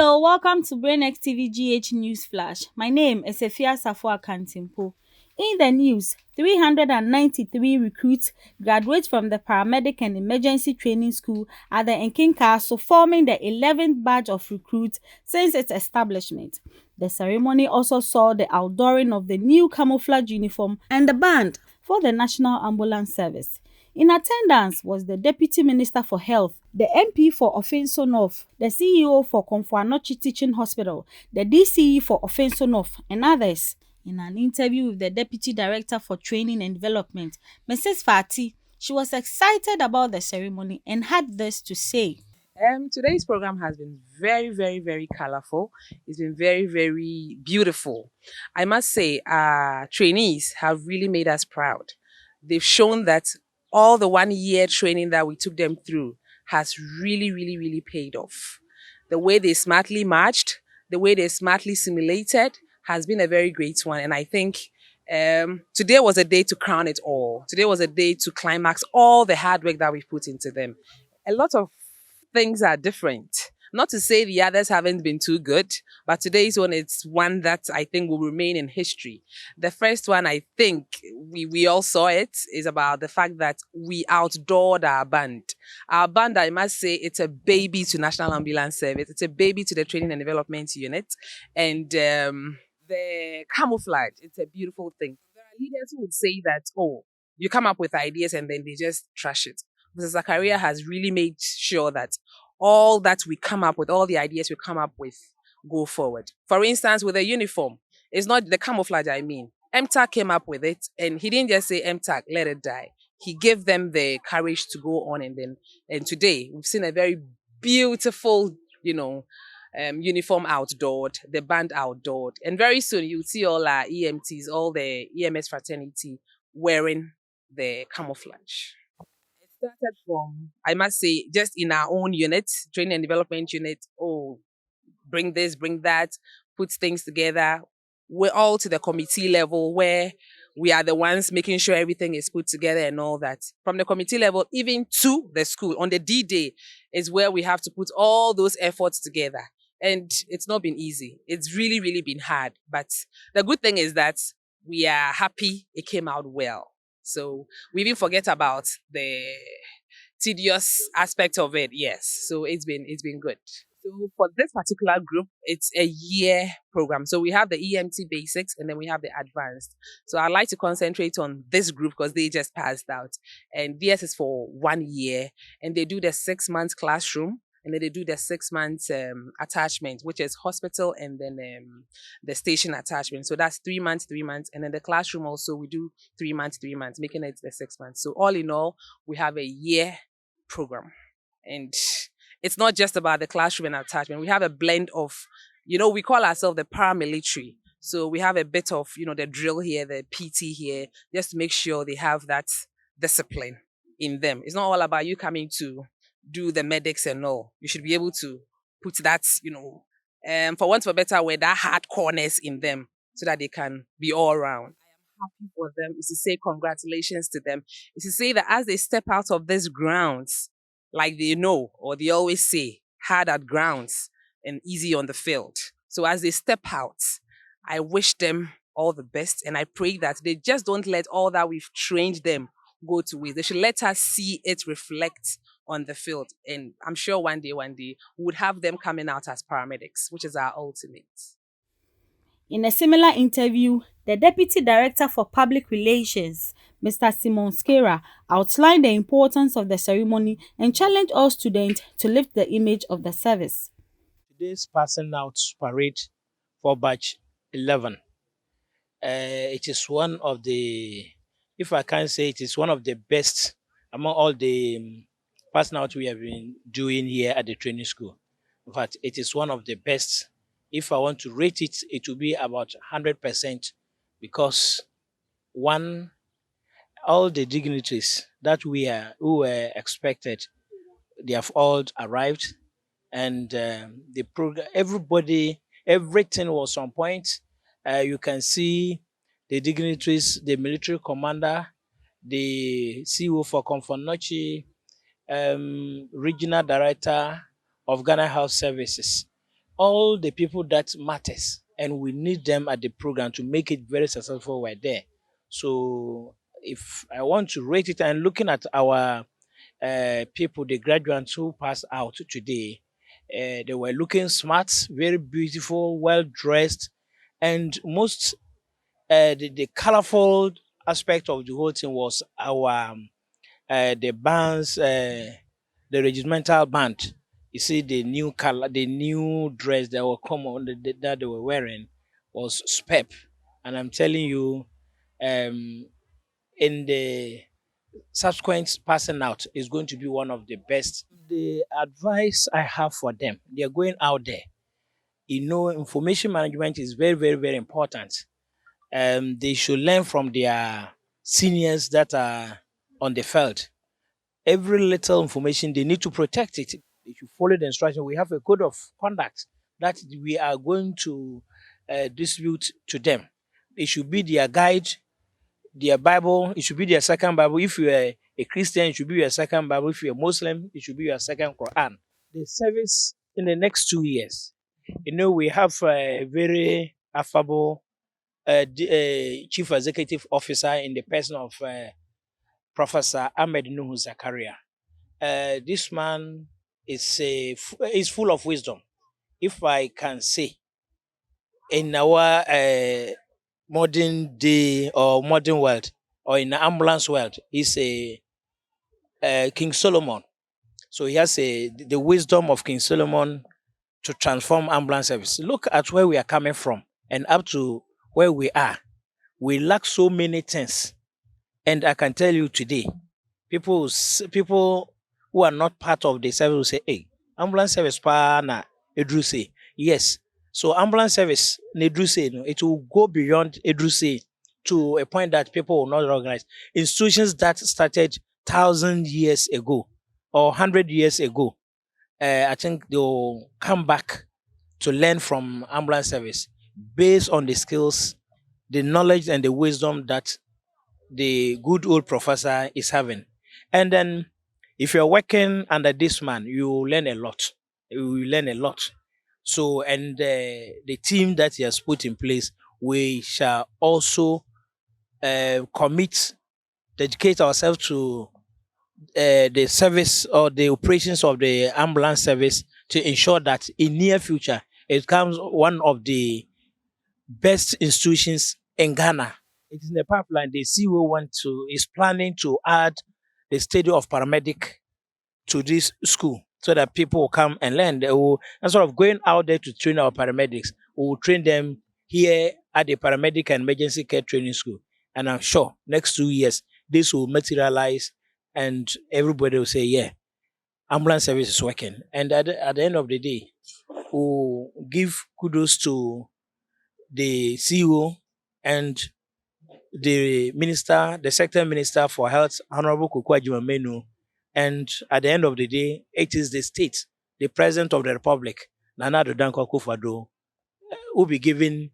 Hello, welcome to BrainX TV GH News Flash. My name is Efia Safwa Kantimpo. In the news, 393 recruits graduate from the Paramedic and Emergency Training School at the Nkin Castle, forming the 11th batch of recruits since its establishment. The ceremony also saw the outdooring of the new camouflage uniform and the band for the National Ambulance Service. In attendance was the Deputy Minister for Health, the MP for Offenso North, the CEO for Komfo-Anokye Teaching Hospital, the DCE for Offenso North, and others. In an interview with the Deputy Director for Training and Development, Mrs. Fati, she was excited about the ceremony and had this to say. Today's program has been very, very, very colorful. It's been very, very beautiful. I must say, our trainees have really made us proud. They've shown that all the 1 year training that we took them through has really, really, really paid off. The way they smartly marched, the way they smartly simulated has been a very great one. And I think today was a day to crown it all. Today was a day to climax all the hard work that we've put into them. A lot of things are different. Not to say the others haven't been too good, but today's one is one that I think will remain in history. The first one, I think we all saw it, is about the fact that we outdoored our band. Our band, I must say, it's a baby to National Ambulance Service. It's a baby to the Training and Development Unit. And the camouflage, it's a beautiful thing. There are leaders who would say that, oh, you come up with ideas and then they just trash it. Mr. Zakaria has really made sure that all that we come up with, all the ideas we come up with, go forward. For instance, with a uniform, it's not the camouflage I mean. MTAC came up with it, and he didn't just say MTAC, let it die. He gave them the courage to go on, and today we've seen a very beautiful, uniform outdoored, the band outdoored, and very soon you'll see all our EMTs, all the EMS fraternity wearing the camouflage. Started from, I must say, just in our own unit, training and development unit. Oh, bring this, bring that, put things together. We're all to the committee level where we are the ones making sure everything is put together and all that. From the committee level, even to the school, on the D-Day is where we have to put all those efforts together. And it's not been easy. It's really, really been hard. But the good thing is that we are happy it came out well. So we even forget about the tedious aspect of it. Yes. So it's been good. So for this particular group, it's a year program. So we have the EMT basics and then we have the advanced. So I'd like to concentrate on this group because they just passed out. And this is for 1 year. And they do the 6 months classroom. And then they do the 6 months attachment, which is hospital and then the station attachment. So that's 3 months, 3 months. And then the classroom also, we do 3 months, 3 months, making it the 6 months. So all in all, we have a year program. And it's not just about the classroom and attachment. We have a blend of, we call ourselves the paramilitary. So we have a bit of, the drill here, the PT here, just to make sure they have that discipline in them. It's not all about you coming to do the medics and all. You should be able to put that, for want of a better word, that hardcoreness in them so that they can be all around. I am happy for them. Is to say congratulations to them. Is to say that as they step out of these grounds, like they know, or they always say, hard at grounds and easy on the field. So as they step out, I wish them all the best. And I pray that they just don't let all that we've trained them go to waste. They should let us see it reflect on the field. And I'm sure one day, we would have them coming out as paramedics, which is our ultimate. In a similar interview, the Deputy Director for Public Relations, Mr. Simon Skera, outlined the importance of the ceremony and challenged all students to lift the image of the service. Today's passing out parade for batch 11. It is one of the, if I can say, it is one of the best among all the passing out we have been doing here at the training school. In fact, it is one of the best. If I want to rate it, it will be about 100% because one, all the dignitaries that who were expected, they have all arrived, and the program, everybody, everything was on point. You can see the dignitaries, the military commander, the CEO for Komfo-Anokye, regional director of Ghana Health Services, all the people that matters, and we need them at the program to make it very successful. We're there. So if I want to rate it, and looking at our people, the graduates who passed out today, they were looking smart, very beautiful, well dressed, and most the colorful aspect of the whole thing was our the bands, the regimental band. You see, the new color, the new dress that were common that they were wearing was superb, and I'm telling you, um, in the subsequent passing out is going to be one of the best. The advice I have for them, they are going out there. You know, information management is very, very, very important. They should learn from their seniors that are on the field. Every little information, they need to protect it. They should follow the instruction. We have a code of conduct that we are going to distribute to them. It should be their guide, their Bible. It should be their second Bible. If you are a Christian, it should be your second Bible. If you're a Muslim, it should be your second Quran. The service in the next 2 years, you know, we have a very affable chief executive officer in the person of Professor Ahmed Nuhu Zakaria. This man is full of wisdom, if I can say. In our modern day or modern world, or in the ambulance world, he's a King Solomon. So he has the wisdom of King Solomon to transform ambulance service. Look at where we are coming from and up to where we are. We lack so many things. And I can tell you today, people who are not part of the service will say, hey, ambulance service pa na Edruse. Yes. So ambulance service, Nedruse, it will go beyond Edruse to a point that people will not recognize. Institutions that started 1,000 years ago or 100 years ago, I think they'll come back to learn from ambulance service based on the skills, the knowledge, and the wisdom that the good old professor is having. And then if you're working under this man, you will learn a lot. You will learn a lot. So, and the team that he has put in place, we shall also dedicate ourselves to the service or the operations of the ambulance service to ensure that in near future it becomes one of the best institutions in Ghana. It is in the pipeline. The CEO is planning to add the study of paramedic to this school so that people will come and learn. Instead of going out there to train our paramedics, we will train them here at the paramedic and emergency care training school. And I'm sure next 2 years, this will materialize and everybody will say, yeah, ambulance service is working. And at the end of the day, we'll give kudos to the CEO and the minister, the sector minister for health, Honorable Kukwa Jumamenu. And at the end of the day, it is the state, the president of the republic, Nana Addo Dankwa Akufo-Addo, will be given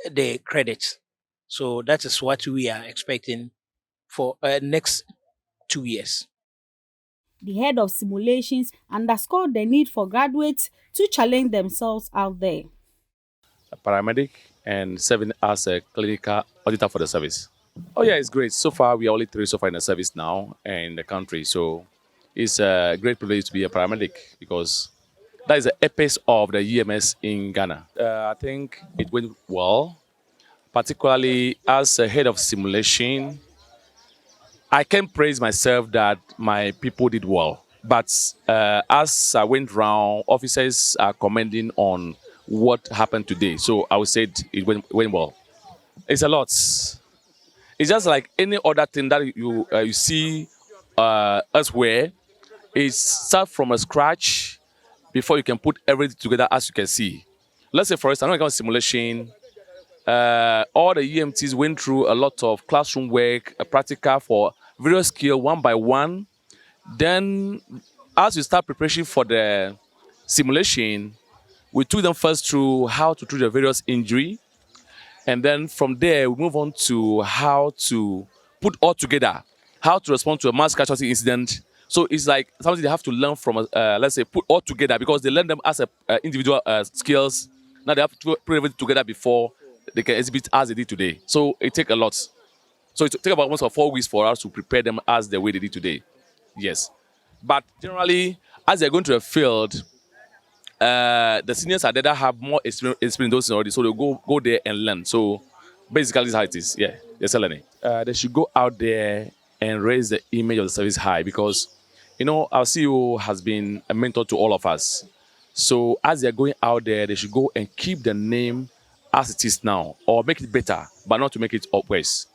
the credit. So that is what we are expecting for next 2 years. The head of simulations underscored the need for graduates to challenge themselves out there. A paramedic and serving as a clinical auditor for the service. Oh yeah, it's great. So far, we are only 3 so far in the service now in the country. So it's a great privilege to be a paramedic because that is the apex of the EMS in Ghana. I think it went well, particularly as a head of simulation. I can praise myself that my people did well. But as I went round, officers are commenting on what happened today. So I would say it went well. It's a lot. It's just like any other thing that you see elsewhere. It's start from a scratch before you can put everything together as you can see. Let's say, for instance, when it comes to simulation, all the EMTs went through a lot of classroom work, a practical for various skills one by one. Then, as we start preparation for the simulation, we took them first through how to treat the various injury. And then from there, we move on to how to put all together, how to respond to a mass casualty incident. So it's like something they have to learn from, let's say, put all together because they learn them as a individual skills. Now they have to put everything together before they can exhibit as they did today. So it takes a lot. So it takes about almost 4 weeks for us to prepare them as the way they did today. Yes. But generally, as they're going to a field, the seniors are there that have more experience in those already, so they'll go there and learn. So basically, that's how it is. Yeah, they're learning. They should go out there and raise the image of the service high because, our CEO has been a mentor to all of us. So as they're going out there, they should go and keep the name as it is now, or make it better, but not to make it worse.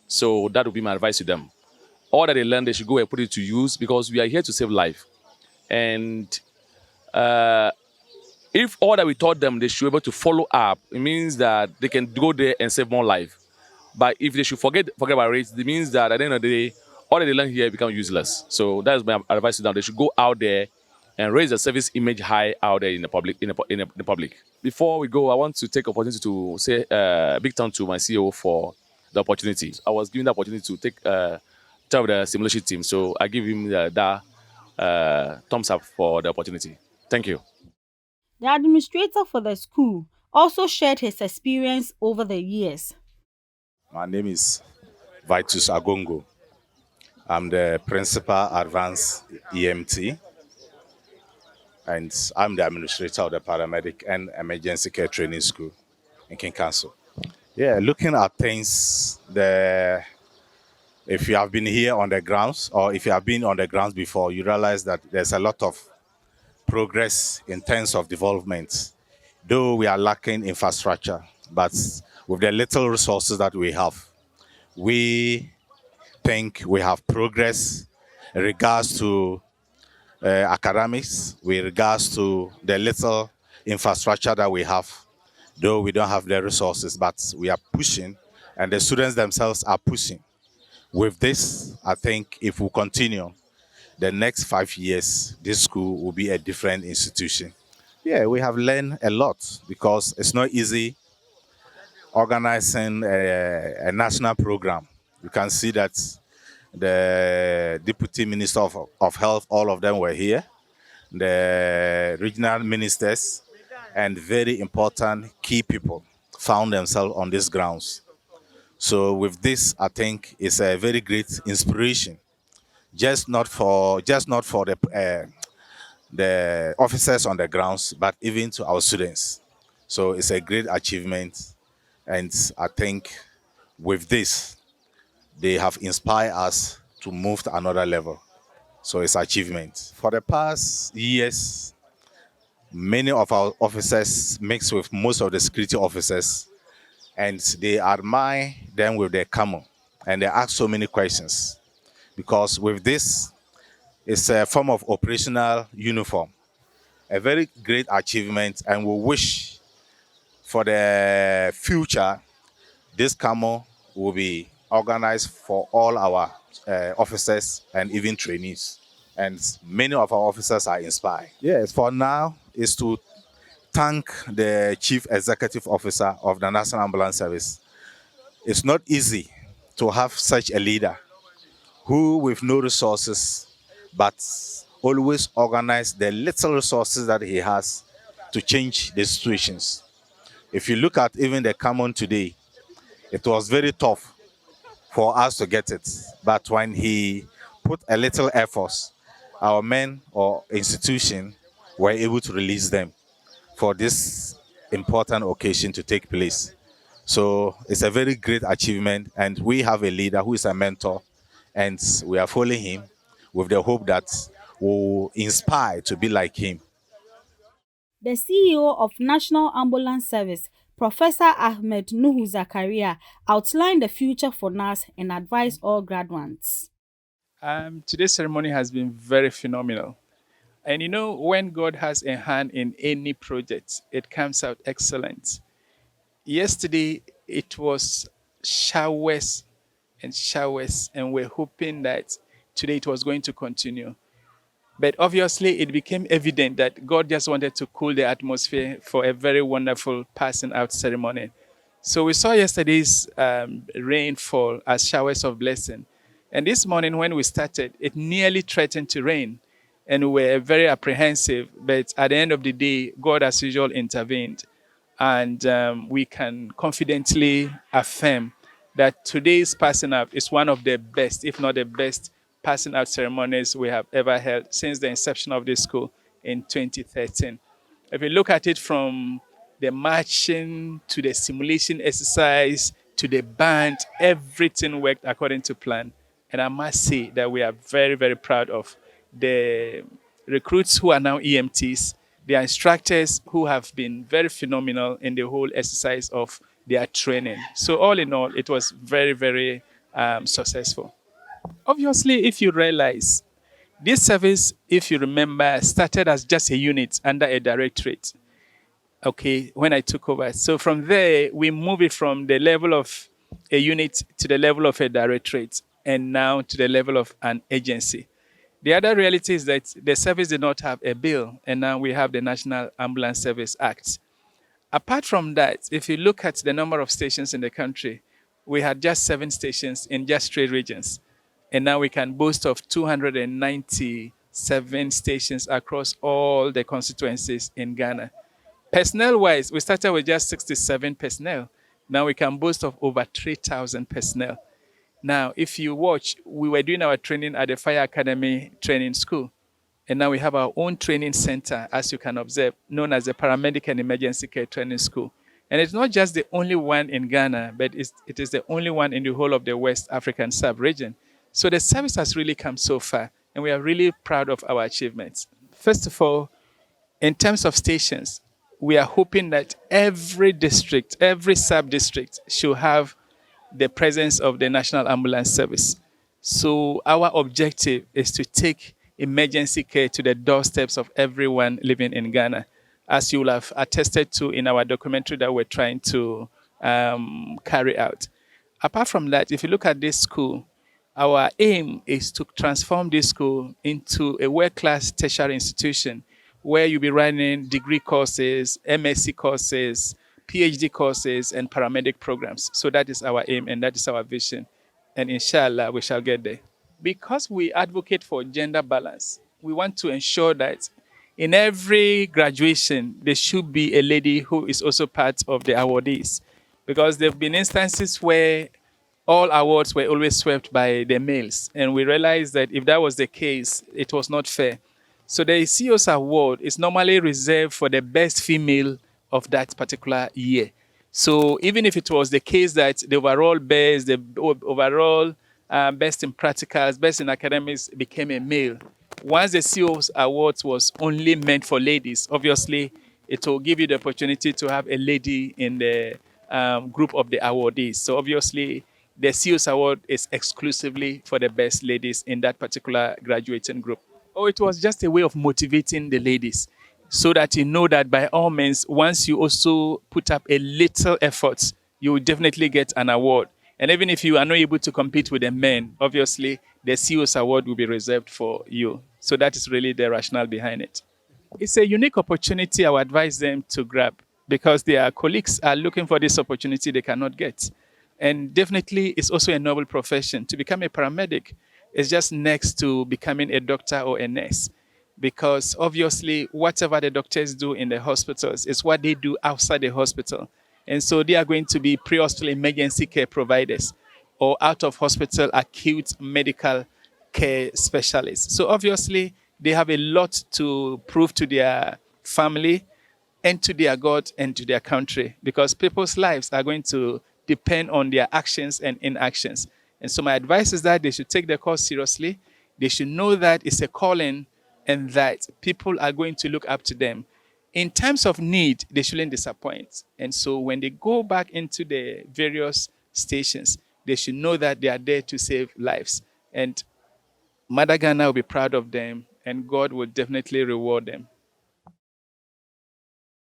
So that would be my advice to them. All that they learn, they should go and put it to use because we are here to save life. And if all that we taught them, they should be able to follow up, it means that they can go there and save more life. But if they should forget about it, it means that at the end of the day, all that they learn here become useless. So that is my advice to them. They should go out there and raise the service image high out there in the public. In the public. Before we go, I want to take opportunity to say big thank to my CEO for the opportunity. I was given the opportunity to take tell the simulation team, so I give him that thumbs up for the opportunity. Thank you. The administrator for the school also shared his experience over the years. My name is Vitus Agongo. I'm the principal advanced EMT, and I'm the administrator of the paramedic and emergency care training school in King Council. Yeah, looking at things, if you have been here on the grounds, or if you have been on the grounds before, you realize that there's a lot of progress in terms of development. Though we are lacking infrastructure, but with the little resources that we have, we think we have progress in regards to academics, with regards to the little infrastructure that we have, though we don't have the resources, but we are pushing, and the students themselves are pushing. With this, I think if we continue, the next 5 years, this school will be a different institution. Yeah, we have learned a lot because it's not easy organizing a national program. You can see that the Deputy Minister of Health, all of them were here, the regional ministers, and very important key people found themselves on these grounds. So with this, I think it's a very great inspiration, just not for the officers on the grounds, but even to our students. So it's a great achievement, and I think with this, they have inspired us to move to another level. So it's achievement. For the past years, many of our officers mix with most of the security officers, and they admire them with their camo, and they ask so many questions. Because with this, it's a form of operational uniform, a very great achievement, and we wish for the future, this camo will be organized for all our officers and even trainees. And many of our officers are inspired. Yes, for now, is to thank the Chief Executive Officer of the National Ambulance Service. It's not easy to have such a leader who, with no resources, but always organize the little resources that he has to change the situations. If you look at even the common today, it was very tough for us to get it. But when he put a little effort, our men or institution were able to release them for this important occasion to take place. So it's a very great achievement, and we have a leader who is a mentor, and we are following him with the hope that we'll inspire to be like him. The CEO of National Ambulance Service, Professor Ahmed Nuhu Zakaria, outlined the future for NAS and advised all graduates. Today's ceremony has been very phenomenal. And when God has a hand in any project, it comes out excellent. Yesterday, it was showers, and we're hoping that today it was going to continue. But obviously, it became evident that God just wanted to cool the atmosphere for a very wonderful passing out ceremony. So we saw yesterday's rainfall as showers of blessing. And this morning when we started, it nearly threatened to rain. And we were very apprehensive. But at the end of the day, God, as usual, intervened. And we can confidently affirm that today's passing out is one of the best, if not the best, passing out ceremonies we have ever held since the inception of this school in 2013. If you look at it from the marching to the simulation exercise to the band, everything worked according to plan. And I must say that we are very, very proud of the recruits who are now EMTs, the instructors who have been very phenomenal in the whole exercise of their training. So all in all, it was very, very successful. Obviously, if you realize this service, if you remember, started as just a unit under a directorate, okay, when I took over. So from there, we moved it from the level of a unit to the level of a directorate, and now to the level of an agency. The other reality is that the service did not have a bill, and now we have the National Ambulance Service Act. Apart from that, if you look at the number of stations in the country, we had just 7 stations in just 3 regions. And now we can boast of 297 stations across all the constituencies in Ghana. Personnel-wise, we started with just 67 personnel. Now we can boast of over 3,000 personnel. Now, if you watch, we were doing our training at the Fire Academy Training School. And now we have our own training center, as you can observe, known as the Paramedic and Emergency Care Training School. And it's not just the only one in Ghana, but it is the only one in the whole of the West African sub-region. So the service has really come so far, and we are really proud of our achievements. First of all, in terms of stations, we are hoping that every district, every sub-district should have the presence of the National Ambulance Service. So our objective is to take emergency care to the doorsteps of everyone living in Ghana, as you will have attested to in our documentary that we're trying to carry out. Apart from that, if you look at this school, our aim is to transform this school into a world-class tertiary institution where you'll be running degree courses, MSc courses, PhD courses, and paramedic programs. So that is our aim and that is our vision. And inshallah, we shall get there. Because we advocate for gender balance, we want to ensure that in every graduation, there should be a lady who is also part of the awardees. Because there have been instances where all awards were always swept by the males. And we realized that if that was the case, it was not fair. So the CEO's award is normally reserved for the best female of that particular year. So even if it was the case that the overall best, the overall best in practicals, best in academics became a male, once the CEO's awards was only meant for ladies, obviously it will give you the opportunity to have a lady in the group of the awardees. So obviously the CEO's award is exclusively for the best ladies in that particular graduating group. Oh, it was just a way of motivating the ladies so that you know that by all means, once you also put up a little effort, you will definitely get an award. And even if you are not able to compete with the men, obviously the CEO's award will be reserved for you. So that is really the rationale behind it. It's a unique opportunity I would advise them to grab because their colleagues are looking for this opportunity they cannot get. And definitely it's also a noble profession. To become a paramedic is just next to becoming a doctor or a nurse. Because obviously whatever the doctors do in the hospitals is what they do outside the hospital. And so they are going to be pre-hospital emergency care providers or out-of-hospital acute medical care specialists. So obviously they have a lot to prove to their family and to their God and to their country because people's lives are going to depend on their actions and inactions. And so my advice is that they should take the cause seriously. They should know that it's a calling and that people are going to look up to them. In times of need, they shouldn't disappoint. And so when they go back into the various stations, they should know that they are there to save lives. And Mother Ghana will be proud of them, and God will definitely reward them.